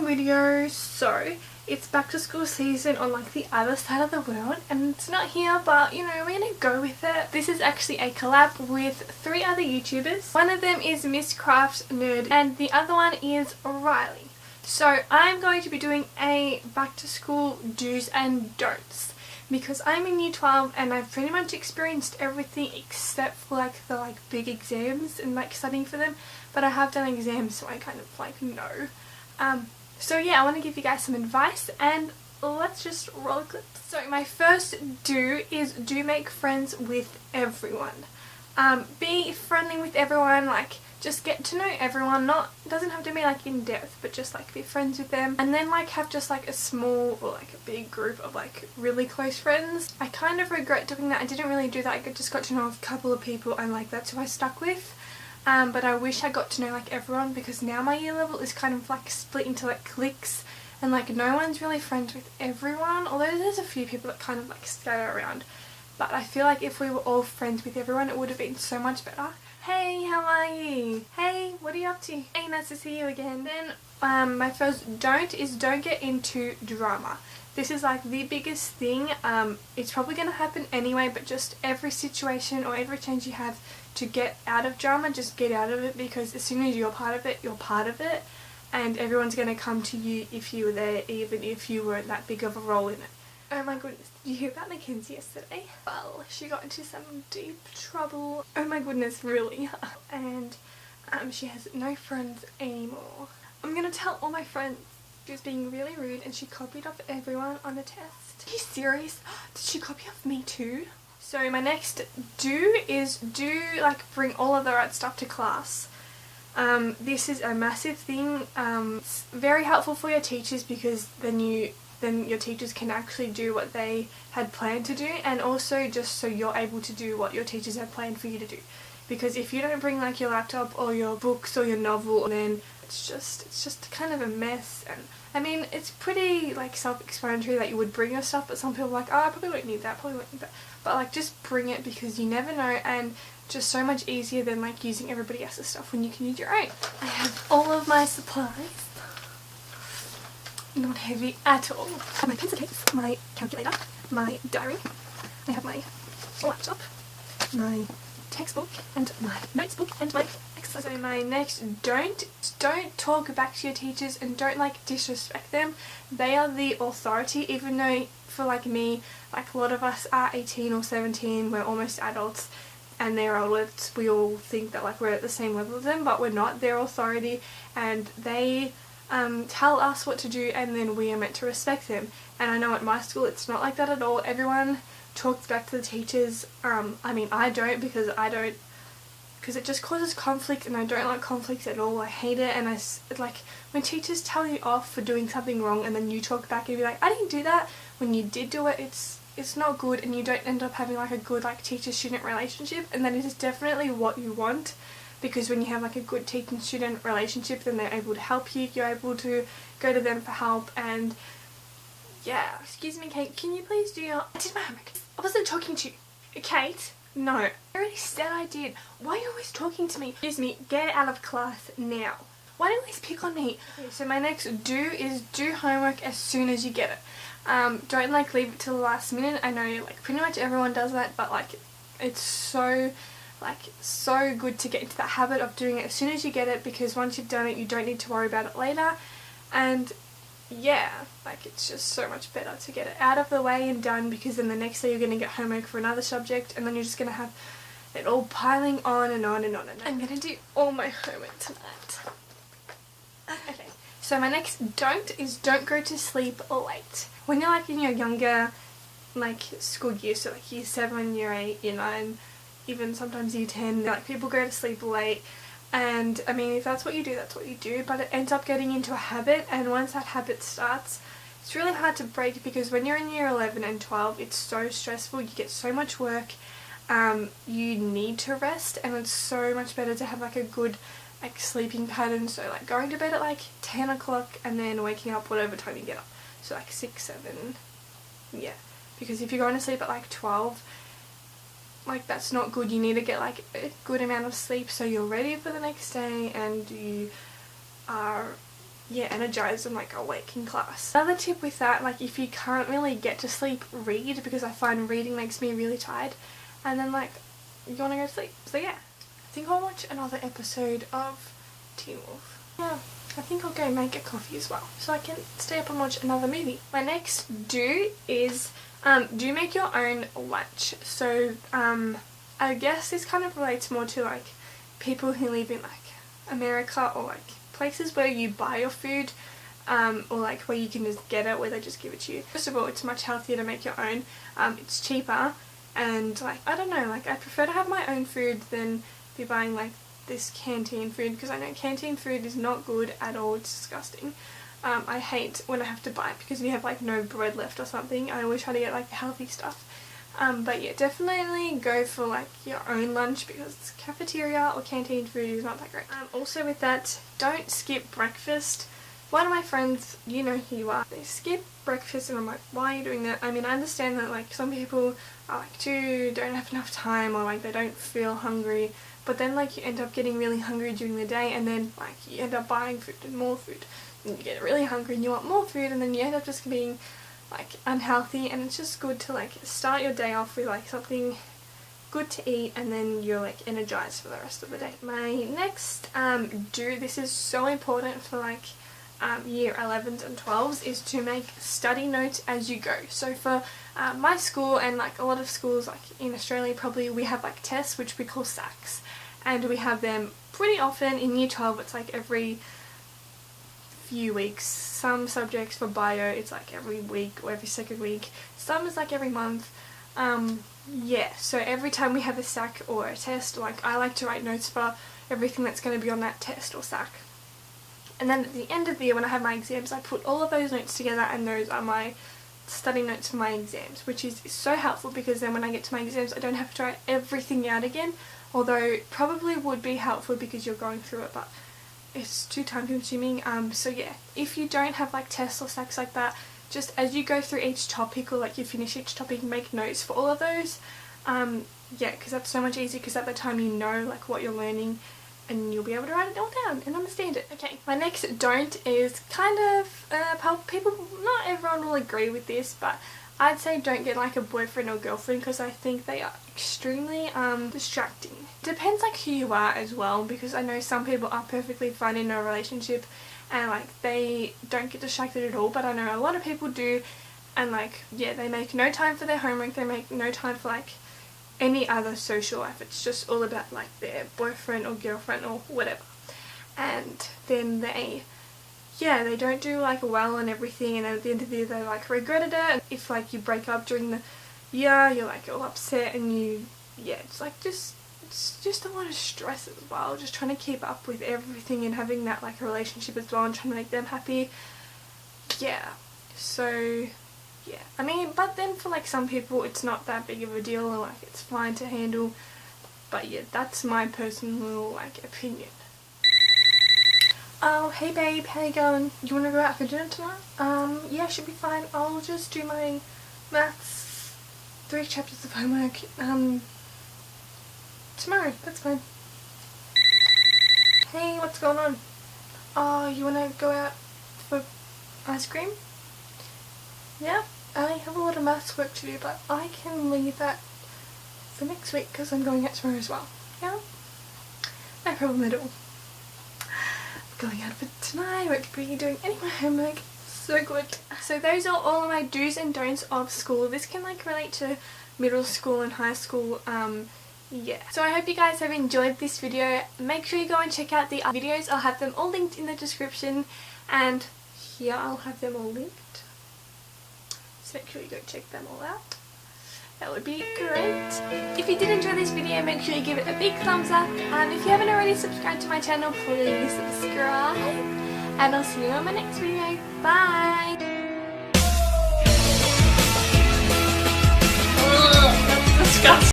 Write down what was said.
random video. So it's back to school season on like the other side of the world, and it's not here, but you know, we're gonna go with it. This is actually a collab with 3 other YouTubers. One of them is Miss Craft Nerd and the other one is Riley. So I'm going to be doing a back to school do's and don'ts because I'm in year 12 and I've pretty much experienced everything except for like the big exams and like studying for them, but I have done exams, so I kind of like know. So yeah, I want to give you guys some advice and let's just roll a clip. So my first do is do make friends with everyone. Be friendly with everyone, like just get to know everyone. Doesn't have to be like in depth, but just like be friends with them, and then like have just like a small or like a big group of like really close friends. I kind of regret doing that. I didn't really do that. I just got to know a couple of people and like that's who I stuck with. But I wish I got to know like everyone, because now my year level is kind of like split into like cliques and like no one's really friends with everyone, although there's a few people that kind of like scatter around. But I feel like if we were all friends with everyone it would have been so much better. Hey, how are you? Hey, what are you up to? Hey, nice to see you again. Then my first don't is don't get into drama. This is like the biggest thing. It's probably going to happen anyway, but just every situation or every chance you have to get out of drama, just get out of it, because as soon as you're part of it, you're part of it, and everyone's going to come to you if you were there, even if you weren't that big of a role in it. Oh my goodness, did you hear about Mackenzie yesterday? Well, she got into some deep trouble. Oh my goodness, really? And she has no friends anymore. I'm going to tell all my friends. She was being really rude and she copied off everyone on the test. Are you serious? Did she copy off me too? So my next do is like bring all of the right stuff to class. This is a massive thing. It's very helpful for your teachers, because then your teachers can actually do what they had planned to do, and also just so you're able to do what your teachers have planned for you to do. Because if you don't bring like your laptop or your books or your novel, then it's just kind of a mess. And I mean, it's pretty like self-explanatory that you would bring your stuff, but some people are like, oh, I probably won't need that, but like just bring it, because you never know, and just so much easier than like using everybody else's stuff when you can use your own. I have all of my supplies, not heavy at all. I have my pencil case, my calculator, my diary, I have my laptop, my textbook and my notes book and my exercise. So my next don't talk back to your teachers and don't like disrespect them. They are the authority, even though for like me, like a lot of us are 18 or 17, we're almost adults, and they're older. We all think that like we're at the same level as them, but we're not. They're authority and they tell us what to do, and then we are meant to respect them. And I know at my school it's not like that at all. Everyone talks back to the teachers. I mean, I don't, because it just causes conflict, and I don't like conflict at all. I hate it. And like when teachers tell you off for doing something wrong and then you talk back and be like, I didn't do that, when you did do it, it's not good, and you don't end up having like a good like teacher-student relationship. And that is definitely what you want, because when you have like a good teacher-student relationship, then they're able to help you, you're able to go to them for help. And yeah. Excuse me, Kate, can you please do your... I did my homework. I wasn't talking to you. Kate? No. I already said I did. Why are you always talking to me? Excuse me, get out of class now. Why do you always pick on me? Okay, so my next do is do homework as soon as you get it. Don't like leave it till the last minute. I know like pretty much everyone does that, but like it's so good to get into that habit of doing it as soon as you get it, because once you've done it you don't need to worry about it later. And yeah, like it's just so much better to get it out of the way and done, because then the next day you're going to get homework for another subject, and then you're just going to have it all piling on and on and on and on. I'm going to do all my homework tonight. Okay, so my next don't is don't go to sleep late. When you're like in your younger like school years, so like year 7, year 8, year 9, even sometimes year 10, like people go to sleep late. And I mean, if that's what you do, that's what you do, but it ends up getting into a habit, and once that habit starts, it's really hard to break, because when you're in year 11 and 12, it's so stressful, you get so much work, you need to rest, and it's so much better to have like a good like sleeping pattern, so like going to bed at like 10 o'clock and then waking up whatever time you get up, so like 6, 7, yeah, because if you're going to sleep at like 12, like that's not good. You need to get like a good amount of sleep so you're ready for the next day and you are yeah, energized and like awake in class. Another tip with that, like if you can't really get to sleep, read, because I find reading makes me really tired, and then like you want to go to sleep. So yeah, I think I'll watch another episode of Teen Wolf. Yeah, I think I'll go make a coffee as well so I can stay up and watch another movie. My next do is do make your own lunch. So I guess this kind of relates more to like people who live in like America, or like places where you buy your food, or like where you can just get it, where they just give it to you. First of all, it's much healthier to make your own. It's cheaper, and like I don't know, like I prefer to have my own food than be buying like this canteen food, because I know canteen food is not good at all. It's disgusting. I hate when I have to buy it because you have like no bread left or something. I always try to get like healthy stuff. But yeah, definitely go for like your own lunch, because cafeteria or canteen food is not that great. Also with that, don't skip breakfast. One of my friends, you know who you are, they skip breakfast, and I'm like, why are you doing that? I mean, I understand that like some people are like don't have enough time, or like they don't feel hungry, but then like you end up getting really hungry during the day, and then like you end up buying food and more food, and you get really hungry and you want more food, and then you end up just being like unhealthy. And it's just good to like start your day off with like something good to eat, and then you're like energized for the rest of the day. My next this is so important for like year 11s and 12s, is to make study notes as you go. So for my school, and like a lot of schools like in Australia probably, we have like tests which we call SACs, and we have them pretty often. In year 12 it's like every few weeks. Some subjects for bio it's like every week or every second week. Some is like every month. Yeah, so every time we have a SAC or a test, like I like to write notes for everything that's going to be on that test or SAC. And then at the end of the year when I have my exams, I put all of those notes together, and those are my study notes for my exams, which is so helpful, because then when I get to my exams I don't have to write everything out again, although it probably would be helpful because you're going through it, but it's too time consuming. So yeah, if you don't have like tests or SACs like that, just as you go through each topic, or like you finish each topic, make notes for all of those. Yeah, because that's so much easier, because at the time you know like what you're learning, and you'll be able to write it all down and understand it. Okay, my next don't is kind of, people, not everyone will agree with this, but I'd say don't get like a boyfriend or girlfriend, because I think they are extremely distracting. Depends like who you are as well, because I know some people are perfectly fine in a relationship and like they don't get distracted at all, but I know a lot of people do, and like yeah, they make no time for their homework, they make no time for like any other social life. It's just all about like their boyfriend or girlfriend or whatever, and then they don't do like well and everything, and then at the end of the year they like regretted it. And if like you break up during the year, you're like all upset, and it's like it's just a lot of stress as well, just trying to keep up with everything and having that like a relationship as well and trying to make them happy. Yeah, so yeah, I mean, but then for like some people it's not that big of a deal, and like it's fine to handle. But yeah, that's my personal like opinion. Oh, hey babe, how you going? You wanna go out for dinner tonight? Yeah, should be fine. I'll just do my maths 3 chapters of homework tomorrow. That's fine. Hey, what's going on? Oh, you wanna go out for ice cream? Yeah, I have a lot of maths work to do, but I can leave that for next week because I'm going out tomorrow as well. Yeah? No problem at all. Going out for tonight, won't be doing any more homework. So good. So those are all of my do's and don'ts of school. This can like relate to middle school and high school. Yeah. So I hope you guys have enjoyed this video. Make sure you go and check out the other videos. I'll have them all linked in the description, and here I'll have them all linked. Make sure you go check them all out. That would be great. If you did enjoy this video, make sure you give it a big thumbs up. If you haven't already subscribed to my channel, please subscribe. And I'll see you on my next video. Bye! That's disgusting.